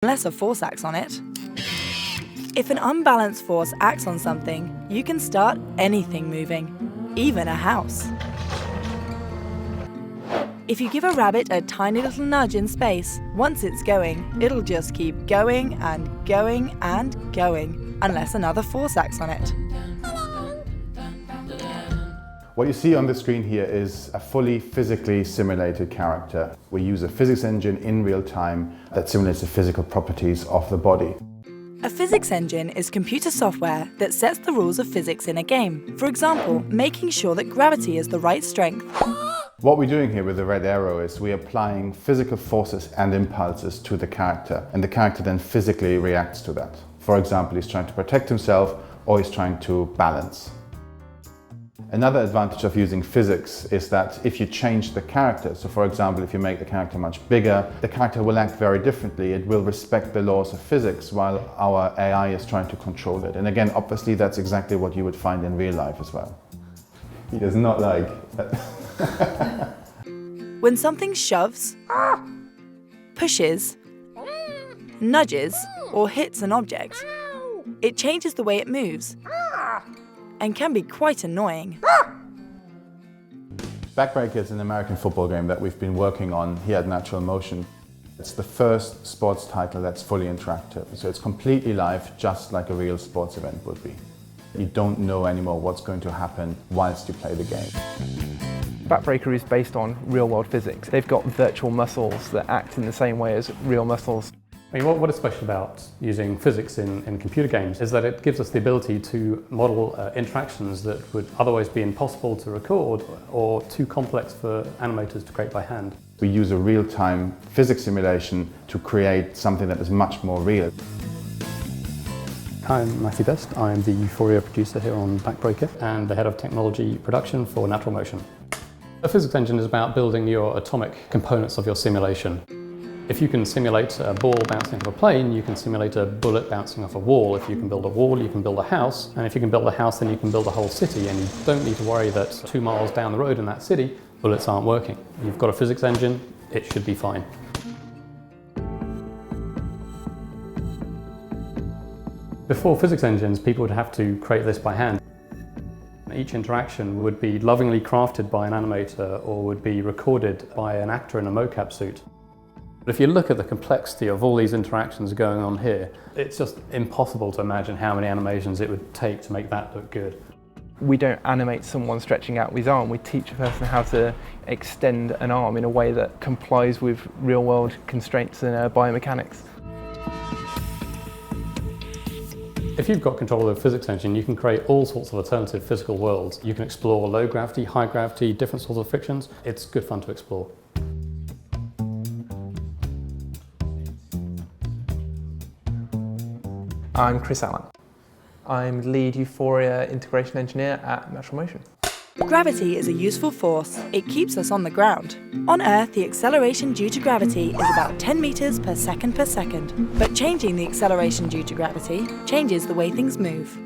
unless a force acts on it. If an unbalanced force acts on something, you can start anything moving, even a house. If you give a rabbit a tiny little nudge in space, once it's going, it'll just keep going and going and going, unless another force acts on it. What you see on the screen here is a fully physically simulated character. We use a physics engine in real time that simulates the physical properties of the body. A physics engine is computer software that sets the rules of physics in a game. For example, making sure that gravity is the right strength. What we're doing here with the red arrow is we're applying physical forces and impulses to the character, and the character then physically reacts to that. For example, he's trying to protect himself or he's trying to balance. Another advantage of using physics is that if you change the character, so for example, if you make the character much bigger, the character will act very differently. It will respect the laws of physics while our AI is trying to control it. And again, obviously that's exactly what you would find in real life as well. He does not like that. When something shoves, pushes, nudges, or hits an object, it changes the way it moves and can be quite annoying. Backbreaker is an American football game that we've been working on here at Natural Motion. It's the first sports title that's fully interactive, so it's completely live, just like a real sports event would be. You don't know anymore what's going to happen whilst you play the game. Backbreaker is based on real-world physics. They've got virtual muscles that act in the same way as real muscles. I mean, what is special about using physics in computer games is that it gives us the ability to model interactions that would otherwise be impossible to record or too complex for animators to create by hand. We use a real-time physics simulation to create something that is much more real. Hi, I'm Matthew Best. I'm the Euphoria producer here on Backbreaker and the head of technology production for Natural Motion. A physics engine is about building your atomic components of your simulation. If you can simulate a ball bouncing off a plane, you can simulate a bullet bouncing off a wall. If you can build a wall, you can build a house. And if you can build a house, then you can build a whole city. And you don't need to worry that 2 miles down the road in that city, bullets aren't working. You've got a physics engine, it should be fine. Before physics engines, people would have to create this by hand. Each interaction would be lovingly crafted by an animator or would be recorded by an actor in a mocap suit. But if you look at the complexity of all these interactions going on here, it's just impossible to imagine how many animations it would take to make that look good. We don't animate someone stretching out his arm, we teach a person how to extend an arm in a way that complies with real-world constraints and biomechanics. If you've got control of a physics engine, you can create all sorts of alternative physical worlds. You can explore low gravity, high gravity, different sorts of frictions. It's good fun to explore. I'm Chris Allen. I'm lead Euphoria integration engineer at Natural Motion. Gravity is a useful force. It keeps us on the ground. On Earth, the acceleration due to gravity is about 10 meters per second. But changing the acceleration due to gravity changes the way things move.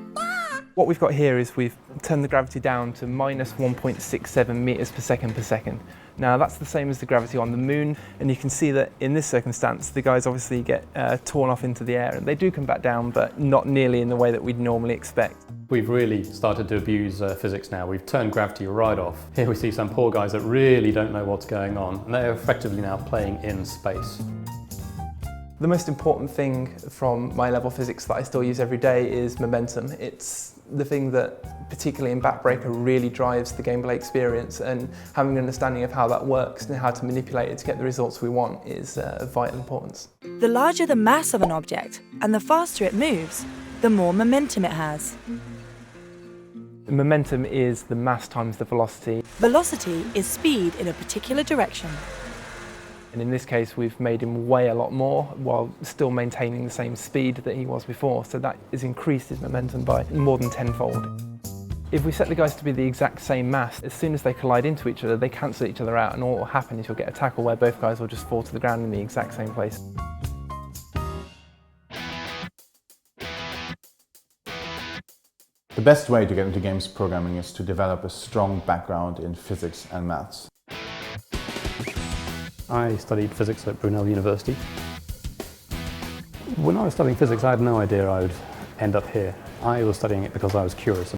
What we've got here is we've turned the gravity down to minus 1.67 meters per second. Now that's the same as the gravity on the moon, and you can see that in this circumstance the guys obviously get torn off into the air, and they do come back down, but not nearly in the way that we'd normally expect. We've really started to abuse physics now. We've turned gravity right off. Here we see some poor guys that really don't know what's going on, and they're effectively now playing in space. The most important thing from my level physics that I still use every day is momentum. It's the thing that, particularly in Backbreaker, really drives the gameplay experience, and having an understanding of how that works and how to manipulate it to get the results we want is of vital importance. The larger the mass of an object and the faster it moves, the more momentum it has. Momentum is the mass times the velocity. Velocity is speed in a particular direction. And in this case, we've made him weigh a lot more while still maintaining the same speed that he was before. So that has increased his momentum by more than tenfold. If we set the guys to be the exact same mass, as soon as they collide into each other, they cancel each other out, and all that will happen is you'll get a tackle where both guys will just fall to the ground in the exact same place. The best way to get into games programming is to develop a strong background in physics and maths. I studied physics at Brunel University. When I was studying physics, I had no idea I would end up here. I was studying it because I was curious